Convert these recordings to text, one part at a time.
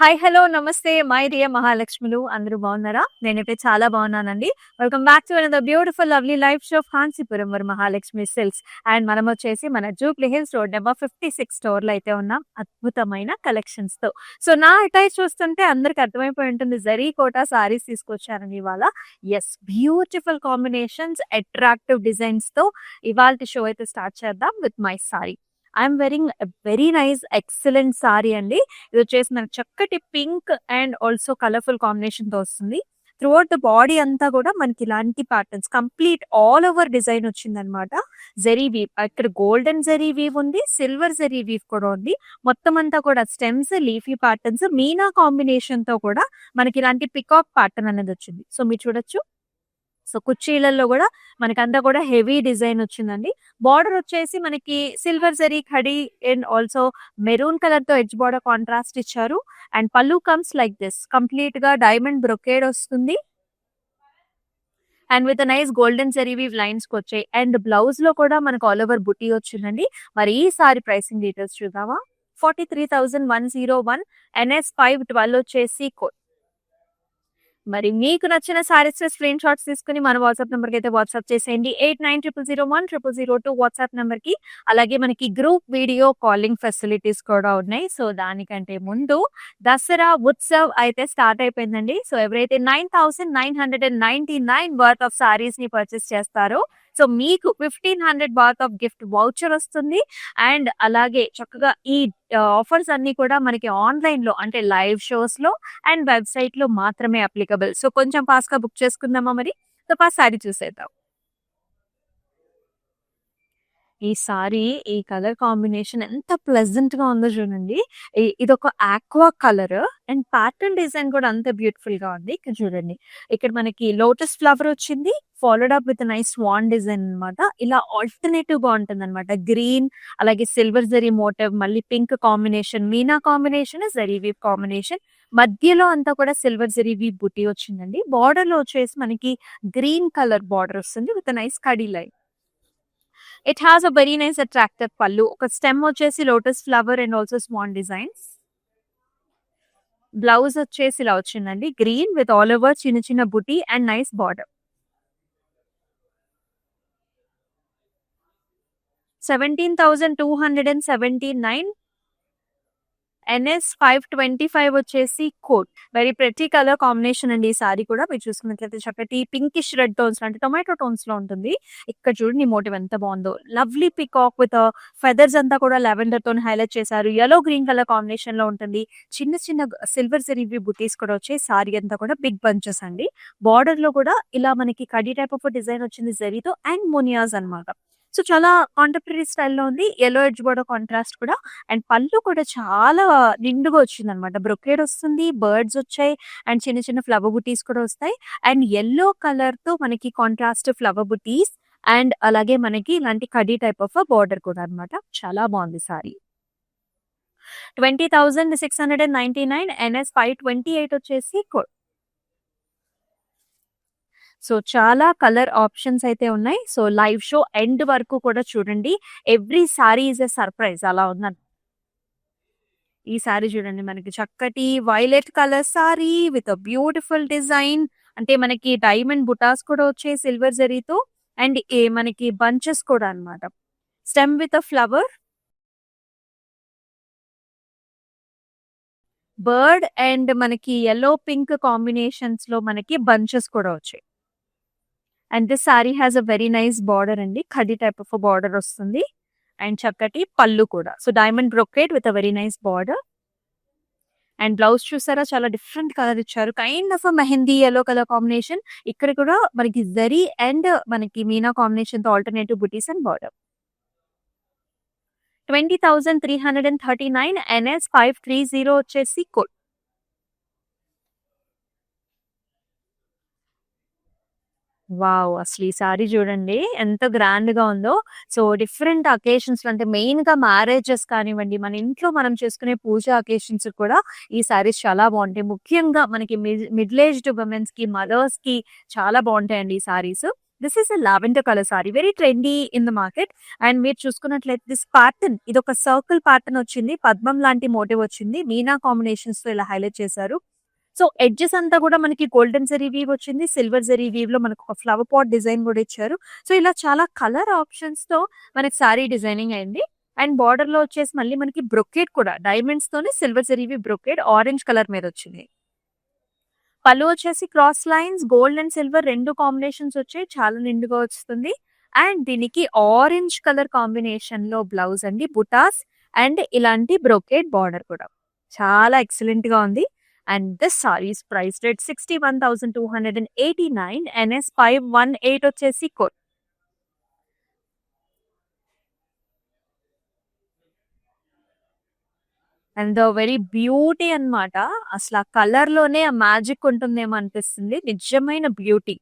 Hi! Hello! నమస్తే. My dear మహాలక్ష్ములు అందరూ బాగున్నారా? నేనైతే చాలా బాగున్నానండి. Welcome back to another beautiful lovely life show Kanchipuram Varamahalakshmi silks. And మనమొచ్చేసి మన జూబ్లీ హిల్స్ రోడ్ నెంబర్ 56 స్టోర్‌లో అయితే ఉన్నాం. అద్భుతమైన కలెక్షన్స్‌తో. సో, నా అటైర్ చూస్తుంటే అందరికి అర్థమైపోయి ఉంటుంది. జరీ కోటా సారీస్ తీసుకొచ్చానండి ఇవాళ. యెస్, బ్యూటిఫుల్ కాంబినేషన్స్, అట్రాక్టివ్ డిజైన్స్‌తో ఇవాల్టి షో అయితే స్టార్ట్ చేద్దాం with my sorry. I'm వెరింగ్ very nice excellent sorry అండి. ఇదొచ్చేసి మనకు చక్కటి పింక్ అండ్ ఆల్సో కలర్‌ఫుల్ కాంబినేషన్‌తో వస్తుంది. త్రూఅవుట్ ద బాడీ అంతా కూడా మనకి ఇలాంటి patterns complete all over design వచ్చిందనమాట. జరీ వీవ్ ఇక్కడ గోల్డెన్ జరీ వీవ్ ఉంది. సిల్వర్ జరీ వీవ్ కూడా ఉంది. మొత్తం అంతా కూడా స్టెమ్స్, లీఫీ ప్యాటర్న్స్, మీనా కాంబినేషన్‌తో కూడా మనకి ఇలాంటి పికాక్ ప్యాటర్న్ అనేది వచ్చింది. సో, మీరు చూడొచ్చు. సో, కుర్చీలలో గూడా మనకంతా కూడా హెవీ డిజైన్ వచ్చిందండి. బార్డర్ వచ్చేసి మనకి silver zari khadi and also maroon కలర్‌తో ఎడ్జ్ బార్డర్ కాంట్రాస్ట్ ఇచ్చారు. And pallu comes like this. కంప్లీట్‌గా డైమండ్ బ్రొకేడ్ వస్తుంది. And with nice golden zari weave లైన్స్‌కొచ్చాయి. అండ్ బ్లౌజ్‌లో కూడా మనకు ఆల్ ఓవర్ బుటీ వచ్చిందండి. మరి ఈ సారీ ప్రైసింగ్ డీటెయిల్స్ చూద్దామా? 43,101 NS 512 వచ్చేసి మరి మీకు నచ్చిన సారీస్ స్క్రీన్ షాట్స్ తీసుకొని మన వాట్సాప్ నంబర్‌కి అయితే వాట్సాప్ చేసేయండి. 8900010002 వాట్సాప్ నంబర్‌కి. అలాగే మనకి గ్రూప్ వీడియో కాలింగ్ ఫెసిలిటీస్ కూడా ఉన్నాయి. సో, దానికంటే ముందు దసరా ఉత్సవ్ అయితే స్టార్ట్ అయిపోయిందండి. సో, ఎవరైతే 9,999 వర్త్ ఆఫ్ సారీస్‌ని పర్చేస్ చేస్తారో సో, మీకు 1,500 వర్త్ ఆఫ్ గిఫ్ట్ వౌచర్ వస్తుంది. అండ్ అలాగే చక్కగా ఈ ఆఫర్స్ అన్నీ కూడా మనకి ఆన్‌లైన్‌లో అంటే లైవ్ షోస్‌లో అండ్ వెబ్‌సైట్‌లో మాత్రమే అప్లికబుల్. సో, కొంచెం ఫాస్ట్‌గా బుక్ చేసుకుందామా మరి? సో, ఫస్ట్ సారీ చూసేద్దాం. ఈ సారీ, ఈ కలర్ కాంబినేషన్ ఎంత ప్లెజెంట్‌గా ఉందో చూడండి. ఇదొక aqua colour and pattern design కూడా అంత బ్యూటిఫుల్‌గా ఉంది. ఇక్కడ చూడండి. ఇక్కడ మనకి లోటస్ ఫ్లవర్ వచ్చింది. Followed up with nice swan design అన్నమాట. ఇలా ఆల్టర్‌నేటివ్‌గా ఉంటుందన్నమాట. గ్రీన్ అలాగే సిల్వర్ జరీ మోటివ్, మళ్ళీ pink combination, meena combination, zari weave combination. మధ్యలో అంతా కూడా సిల్వర్ జరీ వీవ్ బుటీ వచ్చిందండి. బార్డర్‌లో వచ్చేసి మనకి గ్రీన్ కలర్ బార్డర్ వస్తుంది with nice khadi line. It has a very nice attractive పల్లు. ఒక స్టెమ్ వచ్చేసి lotus flower and also small designs. Blouse వచ్చేసి ఇలా వచ్చిందండి. గ్రీన్ విత్ ఆల్ ఓవర్ చిన్న చిన్న బుటీ అండ్ నైస్ బార్డర్. 17,279 NS 525 వచ్చేసి code. Very pretty colour combination అండి ఈ సారీ కూడా. మీరు చూసుకున్నట్లయితే చక్కటి పింకిష్ రెడ్ టోన్స్ అంటే టొమాటో టోన్స్ లో ఉంటుంది. ఇక్కడ చూడండి మోటివ్ ఎంత బాగుందో. లవ్లీ పికాక్ విత్ ఫెదర్స్ అంతా కూడా లావెండర్ తోని హైలైట్ చేశారు. యెల్లో గ్రీన్ కలర్ కాంబినేషన్ లో ఉంటుంది. చిన్న చిన్న సిల్వర్ జరీ బుటీస్ కూడా వచ్చాయి. సారీ అంతా కూడా బిగ్ బంచెస్ అండి. బార్డర్ లో కూడా ఇలా మనకి కడీ టైప్ ఆఫ్ డిజైన్ వచ్చింది జరీతో అండ్ మోనియాస్ అన్నమాట. సో, చాలా కాంటెంపరరీ స్టైల్‌లో ఉంది. యెల్లో ఎడ్జ్ బోర్డర్ కాంట్రాస్ట్ కూడా. అండ్ పళ్ళు కూడా చాలా నిండుగా వచ్చిందనమాట. బ్రొకేడ్ వస్తుంది. బర్డ్స్ వచ్చాయి. అండ్ చిన్న చిన్న ఫ్లవర్ బుటీస్ కూడా వస్తాయి. అండ్ యెల్లో కలర్‌తో మనకి కాంట్రాస్ట్ ఫ్లవర్ బుటీస్ అండ్ అలాగే మనకి ఇలాంటి కడ్డీ టైప్ ఆఫ్ బోర్డర్ కూడా అన్నమాట. చాలా బాగుంది సారీ. 20,699 NS 528 వచ్చేసి సో, చాలా కలర్ ఆప్షన్స్ అయితే ఉన్నాయి. సో, లైవ్ షో ఎండ్ వరకు కూడా చూడండి. Every sorry is a surprise అలా ఉందన్నమాట. ఈ సారీ చూడండి మనకి చక్కటి violet colour sorry with a beautiful design. అంటే మనకి డైమండ్ బుటాస్ కూడా వచ్చాయి సిల్వర్ జరీతో. అండ్ మనకి బంచెస్ కూడా అన్నమాట. Stem with a flower, bird and మనకి యెల్లో పింక్ కాంబినేషన్స్ లో మనకి బంచెస్ కూడా వచ్చాయి. And this sari has a very nice border అండి. ఖడీ టైప్ ఆఫ్ బార్డర్ వస్తుంది. అండ్ చక్కటి పళ్ళు కూడా. So, diamond brocade with a very nice border. And blouse చూసారా చాలా డిఫరెంట్ కలర్ ఇచ్చారు. Kind of mehndi yellow colour combination. ఇక్కడ కూడా మనకి జరీ అండ్ మనకి మీనా కాంబినేషన్ తో alternative buttis and border. 20,339 NS 530 వచ్చేసి కోడ్. వావ్! అసలు ఈ సారీ చూడండి ఎంత గ్రాండ్‌గా ఉందో. సో, డిఫరెంట్ అకేషన్స్‌లో అంటే మెయిన్‌గా మ్యారేజెస్ కానివ్వండి, మన ఇంట్లో మనం చేసుకునే పూజ అకేషన్స్ కూడా ఈ సారీస్ చాలా బావుంటాయి. ముఖ్యంగా మనకి మిడిల్ ఏజ్డ్ వుమెన్స్‌కి, మదర్స్‌కి చాలా బావుంటాయండి ఈ saris. This is a lavender colour sari, very trendy in the market. And మీరు చూసుకున్నట్లయితే దిస్ ప్యాటర్న్, ఇది ఒక సర్కిల్ ప్యాటర్న్ వచ్చింది, పద్మం లాంటి మోటివ్ వచ్చింది, మీనా కాంబినేషన్స్ తో ఇలా హైలైట్ చేశారు. సో ఎడ్జెస్ అంతా కూడా మనకి గోల్డెన్ జరీ వీవ్ వచ్చింది, సిల్వర్ జరీ వీవ్ లో మనకు ఒక ఫ్లవర్ పాట్ డిజైన్ కూడా ఇచ్చారు. సో ఇలా చాలా కలర్ ఆప్షన్స్ తో మనకి సారీ డిజైనింగ్ అయింది. అండ్ బార్డర్ లో వచ్చేసి మళ్ళీ మనకి బ్రొకేట్ కూడా డైమండ్స్ తోనే silver zari weave brocade orange colour మీద వచ్చింది. పళ్ళు వచ్చేసి cross lines gold and silver రెండు కాంబినేషన్స్ వచ్చాయి, చాలా నిండుగా వస్తుంది. అండ్ దీనికి ఆరెంజ్ కలర్ కాంబినేషన్ లో బ్లౌజ్ అండి, బుటాస్ అండ్ ఇలాంటి బ్రొకేట్ బార్డర్ కూడా చాలా ఎక్సలెంట్ గా ఉంది. And this saris price rate 61,289, NS 518 వచ్చేసి code. And the very beauty అన్నమాట. అసలు ఆ కలర్ లోనే ఆ మ్యాజిక్ ఉంటుందేమో అనిపిస్తుంది, నిజమైన beauty.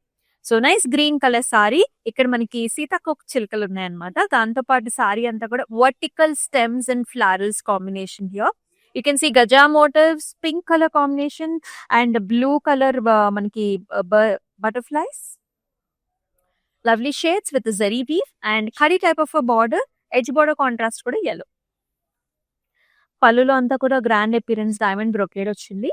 So nice green colour sorry. ఇక్కడ మనకి సీతాకోక చిలుకలు ఉన్నాయన్నమాట. దాంతో పాటు సారీ అంతా కూడా vertical stems and florals combination here. You can see gaja motifs, pink colour combination and blue colour మనకి butterflies, lovely shades with zari weave and కరీ type of border, edge border contrast కూడా yellow. పళ్ళులో అంతా కూడా గ్రాండ్ అపిరెన్స్ డైమండ్ బ్రొకేడ్ వచ్చింది.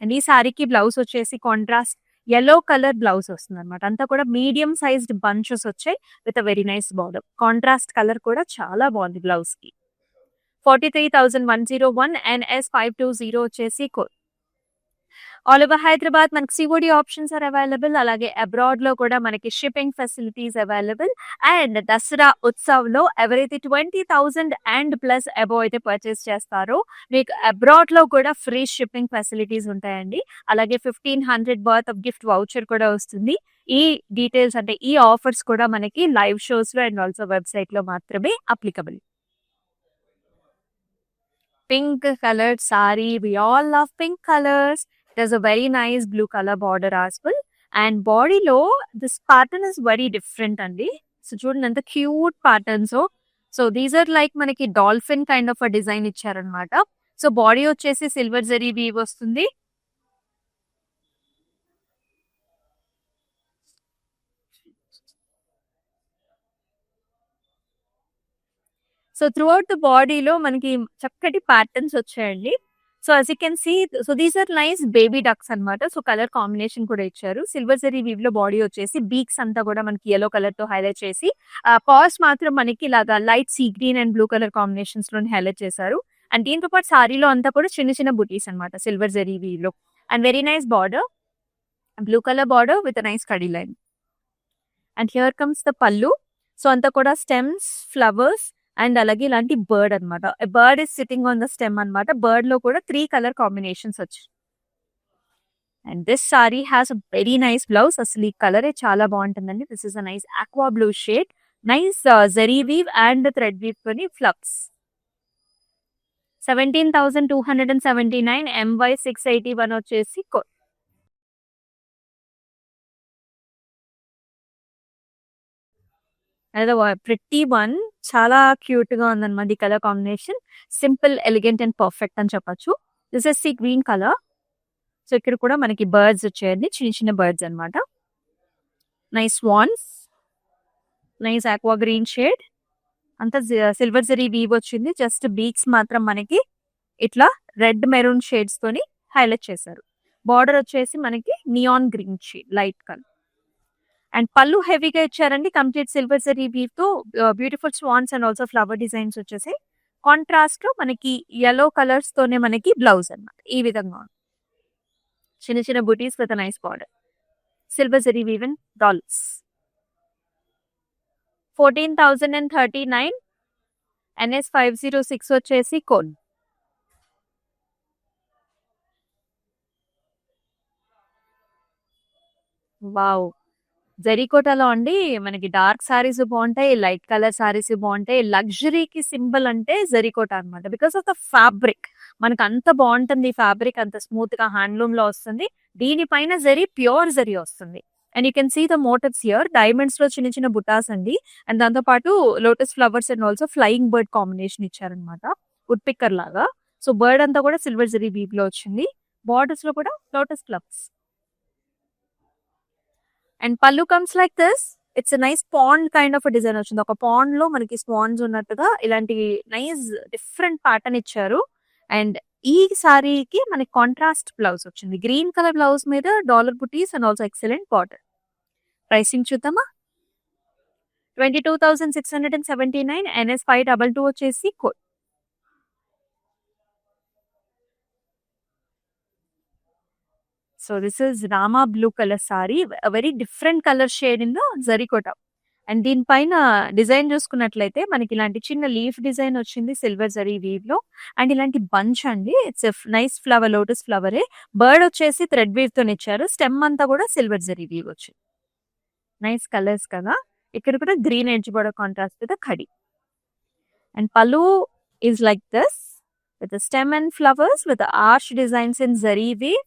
And ఈ సారీకి blouse వచ్చేసి కాంట్రాస్ట్ yellow కలర్ బ్లౌజ్ వస్తుంది అనమాట. అంతా కూడా మీడియం సైజ్డ్ బంచెస్ వచ్చాయి with very nice border. Contrast colour కూడా చాలా బాగుంది బ్లౌజ్ కి. 43,101 NS 520 వచ్చేసి కోడ్. ఆల్ ఓవర్ హైదరాబాద్ మనకి సిఓడి ఆప్షన్స్ ఆర్ అవైలబుల్. అలాగే అబ్రాడ్ లో కూడా మనకి shipping facilities available. And Dasara Utsav లో ఎవరైతే 20,000 అండ్ ప్లస్ అబోవ్ అయితే పర్చేస్ చేస్తారో మీకు అబ్రాడ్ లో కూడా ఫ్రీ షిప్పింగ్ ఫెసిలిటీస్ ఉంటాయండి. అలాగే 1,500 బర్త్ ఆఫ్ గిఫ్ట్ వౌచర్ కూడా వస్తుంది. ఈ డీటెయిల్స్ అంటే ఈ ఆఫర్స్ కూడా మనకి లైవ్ షోస్ లో అండ్ ఆల్సో వెబ్సైట్ లో మాత్రమే applicable. Pink colour sari, we all love pink colours. There's a very nice blue color border as well. And body లో this pattern is very different అండి. So చూడండి ఎంత cute patterns. So these are like మనకి dolphin kind of design ఇచ్చారనమాట. So body వచ్చేసి silver zari weave వస్తుంది. So throughout the బాడీలో మనకి చక్కటి ప్యాటర్న్స్ వచ్చాయండి. So as you can see, so these are nice baby ducks అన్నమాట. సో కలర్ కాంబినేషన్ కూడా ఇచ్చారు. సిల్వర్ జరీ వీవ్ లో బాడీ వచ్చేసి బీక్స్ అంతా కూడా మనకి yellow కలర్ తో హైలైట్ చేసి, పాస్ మాత్రం మనకి ఇలాగా light sea green and blue colour combinations లోని హైలైట్ చేశారు. అండ్ దీంతో పాటు సారీలో అంతా కూడా చిన్న చిన్న బుటీస్ అన్నమాట సిల్వర్ జరీ వీవ్ లో. And very nice border, blue colour border with nice khadi line. And here comes the పల్లు. సో అంతా కూడా స్టెమ్స్, ఫ్లవర్స్ అండ్ అలాగే ఇలాంటి బర్డ్ అనమాట. Bird is sitting on the stem అనమాట. బర్డ్ లో కూడా 3 కలర్ కాంబినేషన్స్ వచ్చాయి. And this sari has a very nice blouse. అసలు ఈ కలరే చాలా బాగుంటుందండి. This is a nice aqua blue shade, nice zari weave and thread weave తోని ఫ్లవర్స్. 17,279 MY 681 వచ్చేసి కోడ్. అదే ప్రిట్టి వన్, చాలా క్యూట్ గా ఉందన్నమాట ఈ colour combination. Simple, elegant and perfect అని చెప్పొచ్చు. This is sea green colour. So ఇక్కడ కూడా మనకి బర్డ్స్ వచ్చాయండి, చిన్న చిన్న బర్డ్స్ అన్నమాట. Nice swans, nice aqua green shade, అంతా సిల్వర్ జరీ వీవ్ వచ్చింది. జస్ట్ బీక్స్ మాత్రం మనకి ఇట్లా రెడ్ మెరూన్ షేడ్స్ తోని హైలైట్ చేశారు. బార్డర్ వచ్చేసి మనకి neon green shade, light colour. And పళ్ళు హెవీగా ఇచ్చారండి, కంప్లీట్ సిల్వర్ జరీ వీవ్ తో beautiful swans and also flower designs వచ్చేసి. కాంట్రాస్ట్ లో మనకి yellow కలర్స్ తోనే మనకి బ్లౌజ్ అన్నమాట. ఈ విధంగా చిన్న చిన్న butis with nice border, silver zari weave and dollars. 14,039 NS 506 వచ్చేసి కోడ్. వావ్, జరీకోటాలో అండి మనకి డార్క్ సారీస్ బాగుంటాయి, లైట్ కలర్ సారీస్ బాగుంటాయి. లగ్జరీకి సింబల్ అంటే జరీకోట అనమాట. బికాస్ ఆఫ్ ద ఫ్యాబ్రిక్ మనకు అంత బాగుంటుంది. ఫ్యాబ్రిక్ అంత స్మూత్ గా హ్యాండ్లూమ్ లో వస్తుంది. దీనిపైన జరీ ప్యూర్ జరీ వస్తుంది. And you can see the motifs here. Diamonds లో చిన్న చిన్న బుటాస్ అండి. అండ్ దాంతో పాటు lotus flowers and also flying bird combination ఇచ్చారనమాట, వుడ్ పిక్కర్ లాగా. సో బర్డ్ అంతా కూడా సిల్వర్ జరీ వీవ్ లో వచ్చింది. బార్డర్స్ లో కూడా lotus flowers. And pallu comes like this. It's nice pond kind of design వచ్చింది. ఒక పాండ్ లో మనకి స్పాన్స్ ఉన్నట్టుగా ఇలాంటి నైస్ డిఫరెంట్ ప్యాటర్న్ ఇచ్చారు. అండ్ ఈ సారీకి మనకి కాంట్రాస్ట్ బ్లౌజ్ వచ్చింది. గ్రీన్ కలర్ బ్లౌజ్ మీద dollar butis and also excellent border. Pricing చూద్దామా? 22,679. NS 522 వచ్చేసి code. So this is Rama blue colour sari, very different colour shade in the జరీకోట. అండ్ దీనిపైన డిజైన్ చూసుకున్నట్లయితే మనకి ఇలాంటి చిన్న లీఫ్ డిజైన్ వచ్చింది సిల్వర్ జరీ వీవ్ లో. అండ్ ఇలాంటి బంచ్ అండి, ఇట్స్ నైస్ ఫ్లవర్, లోటస్ ఫ్లవరే. బర్డ్ వచ్చేసి థ్రెడ్ వీవ్ తో ఇచ్చారు. స్టెమ్ అంతా కూడా సిల్వర్ జరీ వీవ్ వచ్చింది. నైస్ కలర్స్ కదా. ఇక్కడ కూడా green edge border contrast with khadi. And pallu is like this with stem and flowers with arch designs in zari weave.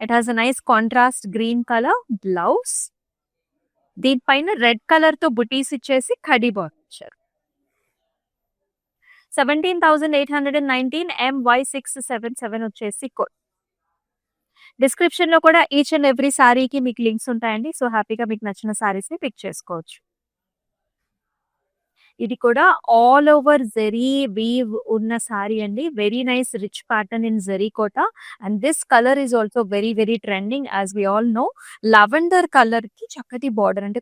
It has a nice contrast green colour blouse. దీనిపైన red colour తో బుటీస్ ఇచ్చేసి khadi border ఇచ్చారు. 17,819. MY677 వచ్చేసి code. Description లో కూడా each and every సారీకి మీకు links ఉంటాయండి. సో హ్యాపీగా మీకు నచ్చిన సారీస్ ని పిక్ చేసుకోవచ్చు. ఇది కూడా ఆల్ ఓవర్ జరీ వీవ్ ఉన్న సారీ అండి. Very nice rich pattern in zari kota. And this colour is also very very trending. As we all know, lavender colour కి చక్కటి బార్డర్, అంటే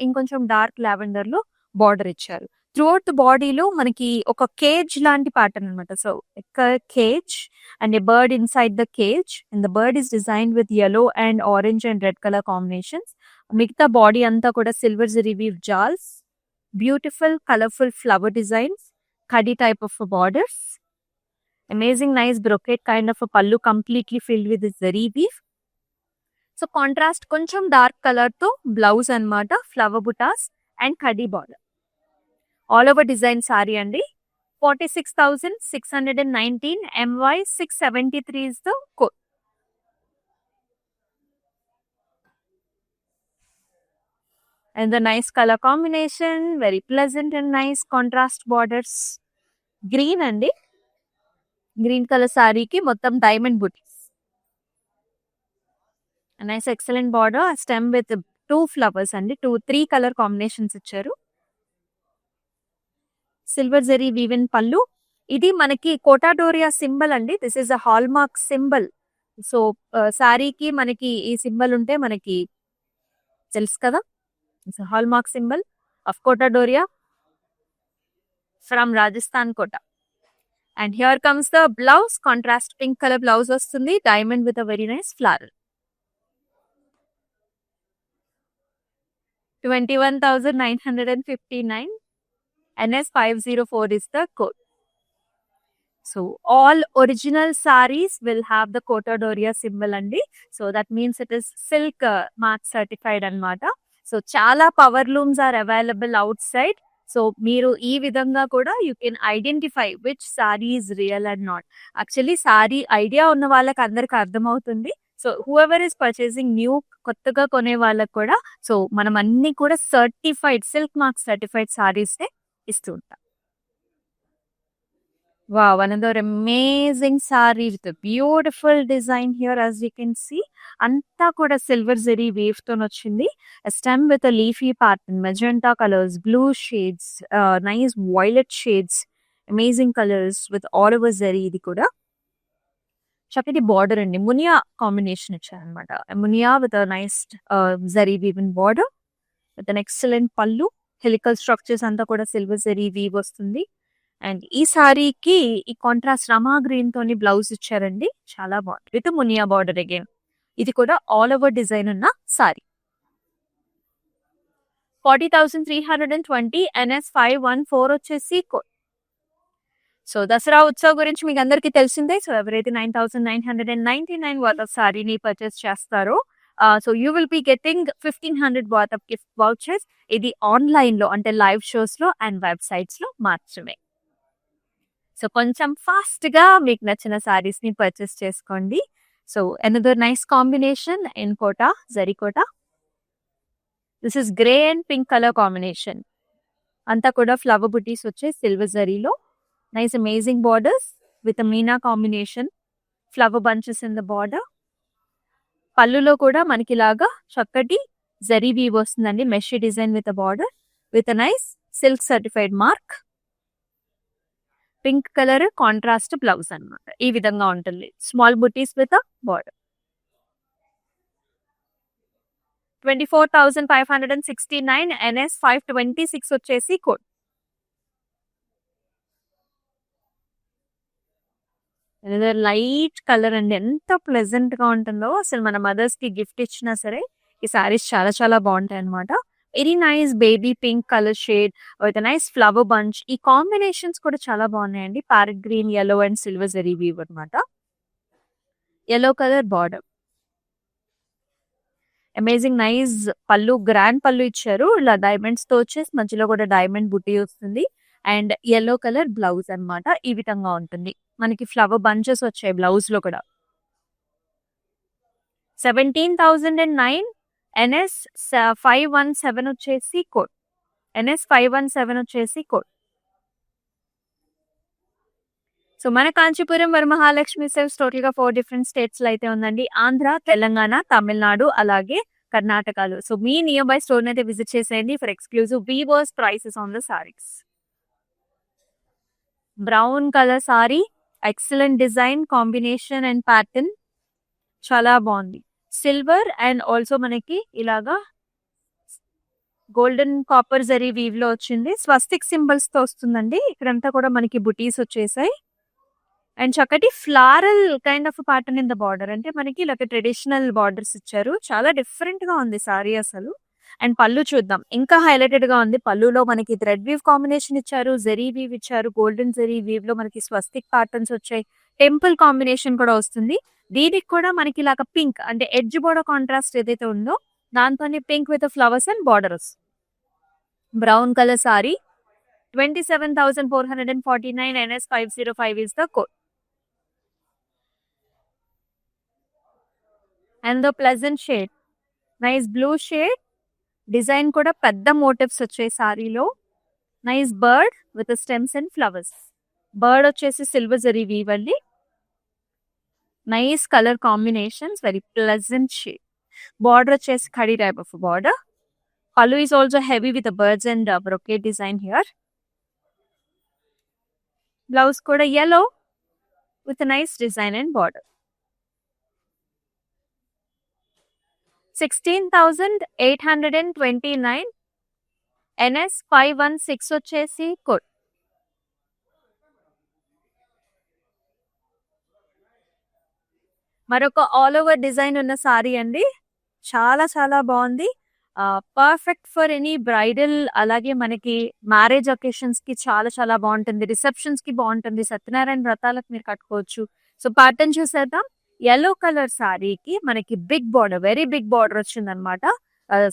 ఇంకొంచెం డార్క్ లావెండర్ లో బార్డర్ ఇచ్చారు. త్రూఅవుట్ ద బాడీలో మనకి ఒక కేజ్ లాంటి ప్యాటర్న్ అనమాట. So cage and a bird inside the cage, and the bird is designed with yellow and orange and red colour combinations. మిగతా బాడీ అంతా కూడా silver zari weave jaals, beautiful colourful flower designs, khadi type of borders, amazing nice brocade kind of pallu completely filled with zari weave. So contrast కొంచెం dark colour తో blouse అన్నమాట, flower butas and khadi border. All over design sari అండి. 46,619. MY673 is the code. And the nice color combination, very pleasant and nice contrast borders. Green అండి, green colour సారీకి మొత్తం diamond బుటీస్. Nice excellent border, stem with 2 flowers అండి, 3 colour combinations ఇచ్చారు. Silver zari woven పళ్ళు. ఇది మనకి కోటాడోరియా సింబల్ అండి. This is a hallmark symbol. So సారీకి మనకి ఈ సింబల్ ఉంటే మనకి తెలుసు కదా, hallmark symbol of Kota Doria from Rajasthan Kota. And here comes the blouse, contrast pink colour blouse వస్తుంది, diamond with a very nice flower. 21,959. NS 504 is the code. So all original sarees will have the Kotadoria symbol andi. So that means it is silk mark certified anamata. So chala power looms are available outside. So మీరు ఈ విధంగా కూడా you can identify which saree is real and not. Actually saree idea ఉన్న వాళ్ళకి అందరికి అర్థమవుతుంది. So whoever is purchasing new, కొత్తగా కొనే వాళ్ళకి కూడా సో మనం అన్ని కూడా certified silk mark certified saris ఇస్తూ ఉంటాం. Wow, another amazing saree with a beautiful design here, as you can see. Anta kuda silver zari wave to వచ్చింది. A stem with a leafy pattern, magenta colors, blue shades, nice violet shades, amazing colors with all over zari. ఇది కూడా చక్కటి border అండి, Muniya combination ఇచ్చారనమాట. Muniya with nice zari woven border with an excellent పళ్ళు. Helical structures అంతా కూడా silver zari weave వస్తుంది. And ఈ సారీకి ఈ కాంట్రాస్ట్ రమా గ్రీన్ తోని బ్లౌజ్ ఇచ్చారండి, చాలా బాగుంది విత్ మునియా బార్డర్ అగైన్. ఇది కూడా ఆల్ ఓవర్ డిజైన్ ఉన్న సారీ. 40,320. NS 514 వచ్చేసి కోడ్. సో దసరా ఉత్సవ్ గురించి మీకు అందరికీ తెలిసిందే. సో ఎవరైతే 9,999 వర్త్ ఆఫ్ సారీని పర్చేస్ చేస్తారో so you will be getting 1,500 worth of gift vouchers. ఇది ఆన్లైన్ లో అంటే లైవ్ షోస్ లో అండ్ వెబ్సైట్స్ లో మాత్రమే. సో కొంచెం ఫాస్ట్ గా మీకు నచ్చిన సారీస్ ని పర్చేస్ చేసుకోండి. So another nice combination in Kota, zari Kota. This is grey and pink colour combination. అంతా కూడా ఫ్లవర్ బుటీస్ వచ్చే సిల్వర్ జరీలో. Nice amazing borders with meena combination, flower bunches in the border. పళ్ళులో కూడా మనకి ఇలాగా చక్కటి జరీ వీవ్ వస్తుందండి. Mesh design with border with nice silk certified mark. Pink colour contrast blouse అన్నమాట. ఈ విధంగా ఉంటుంది. Small buttis with border. 24,569 NS 526 వచ్చేసి కోడ్. లైట్ కలర్ అండి. ఎంత ప్లెజెంట్ గా ఉంటుందో అసలు మన మదర్స్ కి గిఫ్ట్ ఇచ్చినా సరే ఈ సారీస్ చాలా చాలా బాగుంటాయి అనమాట. Very nice baby pink colour shade with nice flower bunch. ఈ కాంబినేషన్స్ కూడా చాలా బాగున్నాయండి. Parrot green, yellow and silver zari weave అనమాట. yellow colour border. Amazing nice pallu, grand pallu ఇచ్చారు. ఇలా డైమండ్స్ తో వచ్చేసి మధ్యలో కూడా డైమండ్ బుట్టి వస్తుంది. అండ్ yellow కలర్ బ్లౌజ్ అన్నమాట. ఈ విధంగా ఉంటుంది. మనకి ఫ్లవర్ బంచెస్ వచ్చాయి బ్లౌజ్ లో కూడా. 17,009 NS 517 వచ్చేసి కోడ్. NS 517 వచ్చేసి కోడ్. సో మన కాంచీపురం వరమహాలక్ష్మి సిల్క్స్ టోటల్ గా 4 డిఫరెంట్ స్టేట్స్ లో అయితే ఉందండి. ఆంధ్ర, తెలంగాణ, తమిళనాడు అలాగే కర్ణాటకలో. సో మీ నియర్ బై స్టోర్ అయితే విజిట్ చేసేయండి for exclusive weavers prices on the saris. Brown colour sari, excellent design combination and pattern చాలా బాగుంది. సిల్వర్ అండ్ ఆల్సో మనకి ఇలాగా గోల్డెన్ కాపర్ జరీ వీవ్ లో వచ్చింది. స్వస్తిక్ సింబల్స్ తో వస్తుందండి. ఇక్కడంతా కూడా మనకి బుటీస్ వచ్చేసాయి. అండ్ చక్కటి floral kind of pattern in the border. అంటే మనకి ఇలా ట్రెడిషనల్ బార్డర్స్ ఇచ్చారు. చాలా డిఫరెంట్ గా ఉంది సారీ అసలు. అండ్ పళ్ళు చూద్దాం, ఇంకా హైలైటెడ్ గా ఉంది. పళ్ళులో మనకి థ్రెడ్ వీవ్ కాంబినేషన్ ఇచ్చారు, జరీ వీవ్ ఇచ్చారు, గోల్డెన్ జరీ వీవ్ లో మనకి స్వస్తిక్ ప్యాటర్న్స్ వచ్చాయి. టెంపుల్ కాంబినేషన్ కూడా వస్తుంది. దీనికి కూడా మనకి ఇలాగ పింక్ అంటే ఎడ్జ్ బోర్డర్ కాంట్రాస్ట్ ఏదైతే ఉందో దాంతోనే pink with flowers and borders. Brown colour sorry, 27,449 NS 505 is the code. And the pleasant shade, nice blue shade. Design కూడా పెద్ద మోటివ్స్ వచ్చాయి సారీలో. Nice bird with stems and flowers. Bird వచ్చేసి silver zari weave అండి. Nice colour combinations, very pleasant shade. Border వచ్చేసి khadi type of border. Pallu is also heavy with birds and brocade design here. Blouse కూడా yellow with nice design and border. 16,829 NS 516 వచ్చేసి code. మరొక all over design ఉన్న సారీ అండి. చాలా చాలా బాగుంది. Perfect for any bridal, అలాగే మనకి మ్యారేజ్ ఒకేషన్స్ కి చాలా చాలా బాగుంటుంది. రిసెప్షన్స్ కి బాగుంటుంది. సత్యనారాయణ వ్రతాలకు మీరు కట్టుకోవచ్చు. సో ప్యాటర్న్ చూసేద్దాం. yellow కలర్ సారీకి మనకి big border, very big border వచ్చింది అనమాట.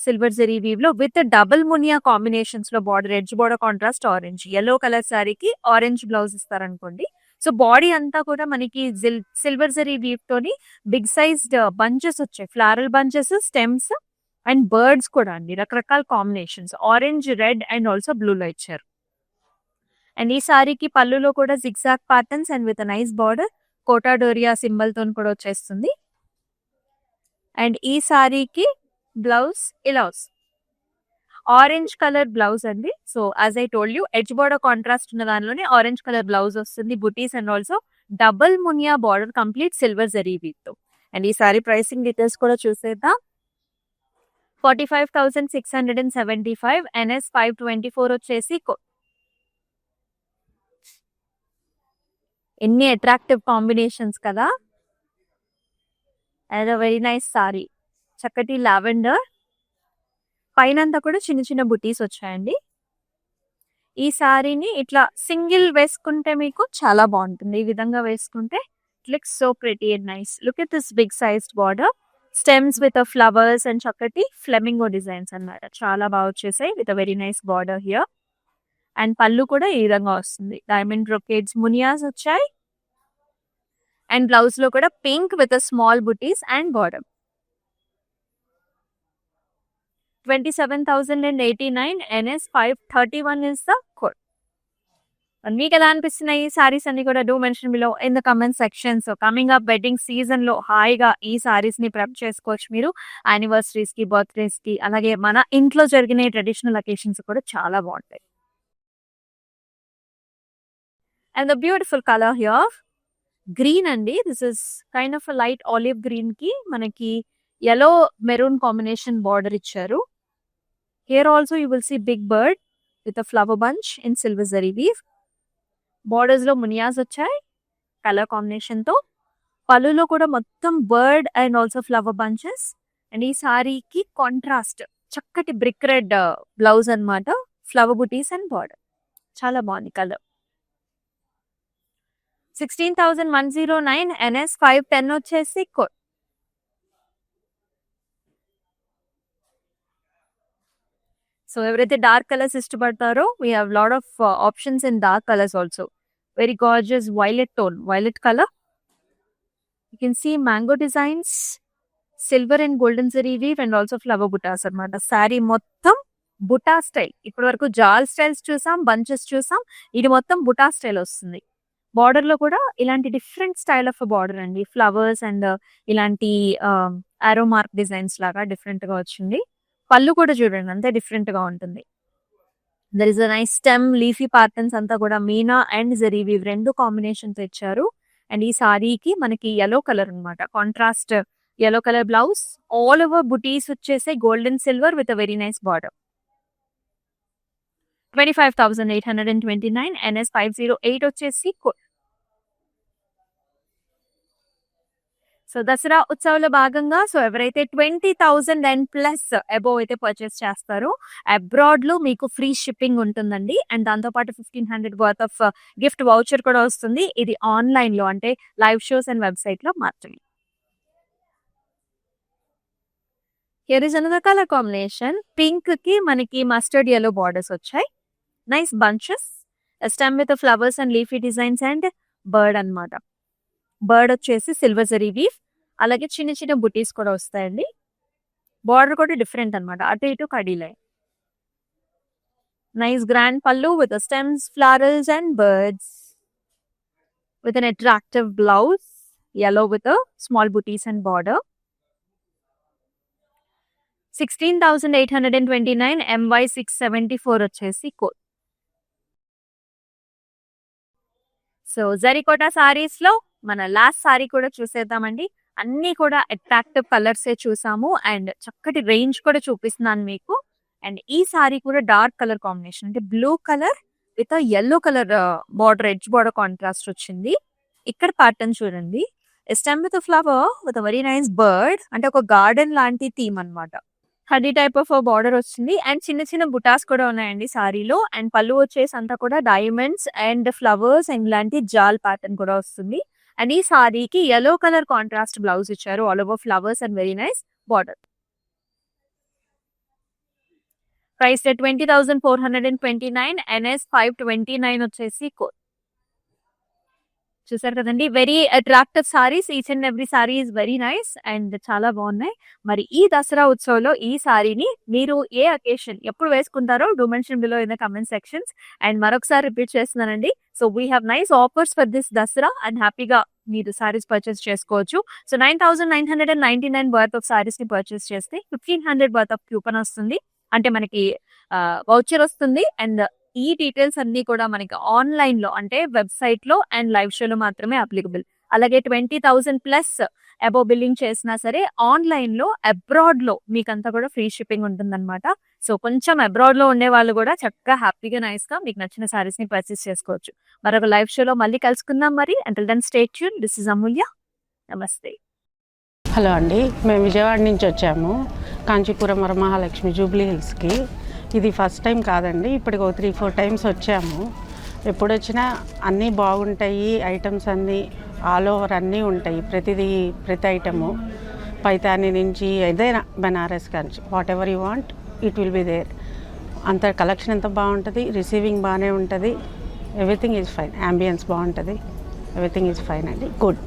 సిల్వర్ జరీ వీవ్ లో విత్ డబుల్ మునియా కాంబినేషన్స్ లో border, edge border contrast orange. yellow colour సారీకి ఆరెంజ్ బ్లౌజ్ ఇస్తారనుకోండి. సో బాడీ అంతా కూడా మనకి సిల్వర్ జరీ వీవ్ తోని బిగ్ సైజ్డ్ బంచెస్ వచ్చాయి. Floral bunches, stems and birds కూడా అండి. రకరకాల combinations, orange, red and also blue లో ఇచ్చారు. అండ్ ఈ సారీకి పళ్ళులో కూడా zigzag patterns and with nice border, Kota Doria symbol తో కూడా వచ్చేస్తుంది. అండ్ ఈ సారీకి బ్లౌజ్ ఇలా వస్తుంది. ఆరెంజ్ కలర్ బ్లౌజ్ అండి. So as I told you, edge border contrast ఉన్న దానిలోనే ఆరెంజ్ కలర్ బ్లౌజ్ వస్తుంది. Butis and also double muniya border, complete silver zari weave తో. అండ్ ఈ సారీ ప్రైసింగ్ డీటెయిల్స్ కూడా చూసేద్దాం. 45,675 NS 524 వచ్చేసి ఎన్ని అట్రాక్టివ్ కాంబినేషన్స్ కదా. అండ్ వెరీ నైస్ సారీ, చక్కటి లావెండర్. పైనంతా కూడా చిన్న చిన్న బుటీస్ వచ్చాయండి. ఈ సారీని ఇట్లా సింగిల్ వేసుకుంటే మీకు చాలా బాగుంటుంది. ఈ విధంగా వేసుకుంటే it looks so pretty and nice. Look at this big sized border, stems with flowers and చక్కటి ఫ్లెమింగో డిజైన్స్ అన్నమాట. చాలా బాగా వచ్చేసాయి with very nice border here. And pallu కూడా ఈ విధంగా వస్తుంది. డైమండ్ బ్రొకేట్స్, మునియాస్ వచ్చాయి. అండ్ బ్లౌజ్ లో కూడా pink with small buttis and border. 27,089 NS 531 is the code. మరి మీకెలా అనిపిస్తున్నాయి ఈ సారీస్ అన్ని కూడా? Do mention below in the comment section. So coming up wedding సీజన్‌లో హాయిగా ఈ సారీస్‌ని ప్రెప్ చేసుకోవచ్చు మీరు. యానివర్సరీస్‌కి, బర్త్‌డేస్‌కి అలాగే మన ఇంట్లో జరిగిన ట్రెడిషనల్ అకేషన్స్ కూడా చాలా బావుంటాయి. And the beautiful colour here green అండి. This is kind of light olive green కి మనకి యెల్లో మెరూన్ కాంబినేషన్ బార్డర్ ఇచ్చారు. Here also you will see big bird with a flower bunch in silver zari weave. Borders లో మునియాస్ వచ్చాయి colour combination తో. పళ్ళులో కూడా మొత్తం bird and also flower bunches. And ఈ సారీకి కాంట్రాస్ట్ చక్కటి బ్రిక్ రెడ్ బ్లౌజ్ అన్నమాట. ఫ్లవర్ బుటీస్ అండ్ బార్డర్ చాలా బాగుంది కలర్. 16,109 NS 510 వచ్చేసి కోడ్. సో ఎవరైతే డార్క్ కలర్స్ ఇష్టపడతారో we have lot of options in dark colours also. Very gorgeous violet tone, violet colour. You can see mango designs, silver and golden zari weave and also flower butas అన్నమాట. శారీ మొత్తం buta style. ఇప్పటి వరకు జాల్ styles చూసాం, bunches చూసాం. ఇది మొత్తం బుటా స్టైల్ వస్తుంది. బార్డర్ లో కూడా ఇలాంటి డిఫరెంట్ స్టైల్ ఆఫ్ బార్డర్ అండి. ఫ్లవర్స్ అండ్ ఇలాంటి ఆరో మార్క్ డిజైన్స్ లాగా డిఫరెంట్ గా వచ్చింది. పళ్ళు కూడా చూడండి అంతే డిఫరెంట్ గా ఉంటుంది. There is a nice stem, leafy patterns అంతా కూడా మీనా అండ్ జరీ వీవ్ రెండు కాంబినేషన్ తో ఇచ్చారు. అండ్ ఈ సారీకి మనకి yellow కలర్ అన్నమాట. Contrast yellow colour blouse. All over butis వచ్చేసి golden silver with a very nice border. 25,829 NS 508 వచ్చేసి కోడ్. సో దసరా ఉత్సవంలో భాగంగా సో ఎవరైతే 20,000 అండ్ ప్లస్ అబోవ్ అయితే పర్చేస్ చేస్తారో అబ్రాడ్ లో మీకు ఫ్రీ షిప్పింగ్ ఉంటుందండి. అండ్ దాంతో పాటు 1,500 వర్త్ ఆఫ్ గిఫ్ట్ వౌచర్ కూడా వస్తుంది. ఇది ఆన్లైన్ లో అంటే లైవ్ షోస్ అండ్ వెబ్సైట్ లో మాత్రమే. Here is another colour combination. Pink కి మనకి మస్టర్డ్ yellow బార్డర్స్ వచ్చాయి. Nice bunches, stem with flowers and leafy designs and bird అన్నమాట. బర్డ్ వచ్చేసి సిల్వర్ జరీ వీవ్. అలాగే చిన్న చిన్న బుటీస్ కూడా వస్తాయండి. బార్డర్ కూడా డిఫరెంట్ అన్నమాట. అటు ఇటు కడీ లైన్. నైస్ గ్రాండ్ పల్లు with stems, flowers and birds with an attractive blouse, yellow with a small booties and border. 16,829 MY 674 వచ్చేసి కోడ్. సో జరీకోటా సారీస్ లో మన లాస్ట్ సారీ కూడా చూసేద్దామండి. అన్ని కూడా అట్రాక్టివ్ కలర్స్ చూసాము అండ్ చక్కటి రేంజ్ కూడా చూపిస్తున్నాను మీకు. అండ్ ఈ సారీ కూడా డార్క్ కలర్ కాంబినేషన్ అంటే blue colour with yellow colour border, edge border contrast వచ్చింది. ఇక్కడ ప్యాటర్న్ చూడండి. Stem with flower with very nice bird అంటే ఒక గార్డెన్ లాంటి థీమ్ అన్నమాట. హనీ టైప్ ఆఫ్ బార్డర్ వచ్చింది అండ్ చిన్న చిన్న బుటాస్ కూడా ఉన్నాయండి సారీలో. అండ్ పళ్ళు వచ్చేసి అంతా కూడా డైమండ్స్ అండ్ ఫ్లవర్స్ అండ్ ఇలాంటి జాల్ ప్యాటర్న్ కూడా వస్తుంది. అండ్ ఈ సారీకి yellow కలర్ కాంట్రాస్ట్ బ్లౌజ్ ఇచ్చారు. All over flowers and very nice border. Price 20,429 NS 529 వచ్చేసి కోడ్. చూసారు కదండి, very attractive saris. Each and every sorry is very nice and చాలా బాగున్నాయి. మరి ఈ దసరా ఉత్సవంలో ఈ సారీని మీరు ఏ అకేషన్ ఎప్పుడు వేసుకుంటారో do mention below in the comment sections. And మరొకసారి రిపీట్ చేస్తున్నానండి. So we have nice offers for this Dasara and హ్యాపీగా మీరు సారీస్ పర్చేస్ చేసుకోవచ్చు. సో 9,999 వర్త్ ఆఫ్ సారీస్ ని పర్చేస్ చేస్తే 1,500 వర్త్ ఆఫ్ కూపన్ వస్తుంది. అంటే మనకి వౌచర్ వస్తుంది. అండ్ ఈ డీటెయిల్స్ అన్ని కూడా మనకి ఆన్లైన్ లో అంటే వెబ్సైట్ లో అండ్ లైవ్ షోలో మాత్రమే అప్లికబుల్. అలాగే 20,000 ప్లస్ అబోవ్ బిల్లింగ్ చేసినా సరే ఆన్లైన్ లో అబ్రాడ్ లో మీకంతా కూడా ఫ్రీ షిప్పింగ్ ఉంటుందన్నమాట. సో కొంచెం అబ్రాడ్ లో ఉండే వాళ్ళు కూడా చక్కగా హ్యాపీగా నైస్ గా మీకు నచ్చిన సారీస్ ని పర్చేస్ చేసుకోవచ్చు. మరొక లైవ్ షోలో మళ్ళీ కలుసుకుందాం. మరి until then stay tune. This is Amulya. Namaste. Hello అండి, మేము విజయవాడ నుంచి వచ్చాము కాంచీపురం వరమహాలక్ష్మి జూబ్లీ హిల్స్కి. ఇది ఫస్ట్ టైం కాదండి, ఇప్పటికి 3-4 టైమ్స్ వచ్చాము. ఎప్పుడు వచ్చినా అన్నీ బాగుంటాయి. ఐటమ్స్ అన్నీ ఆల్ ఓవర్ అన్నీ ఉంటాయి. ప్రతి ఐటము పైతాని నుంచి ఏదైనా Benaras Kanchi whatever you want it will be there. అంత కలెక్షన్ ఎంత బాగుంటుంది, రిసీవింగ్ బాగానే ఉంటుంది. Everything is fine. అంబియన్స్ బాగుంటుంది. ఎవ్రీథింగ్ ఈజ్ ఫైన్ అండి. గుడ్.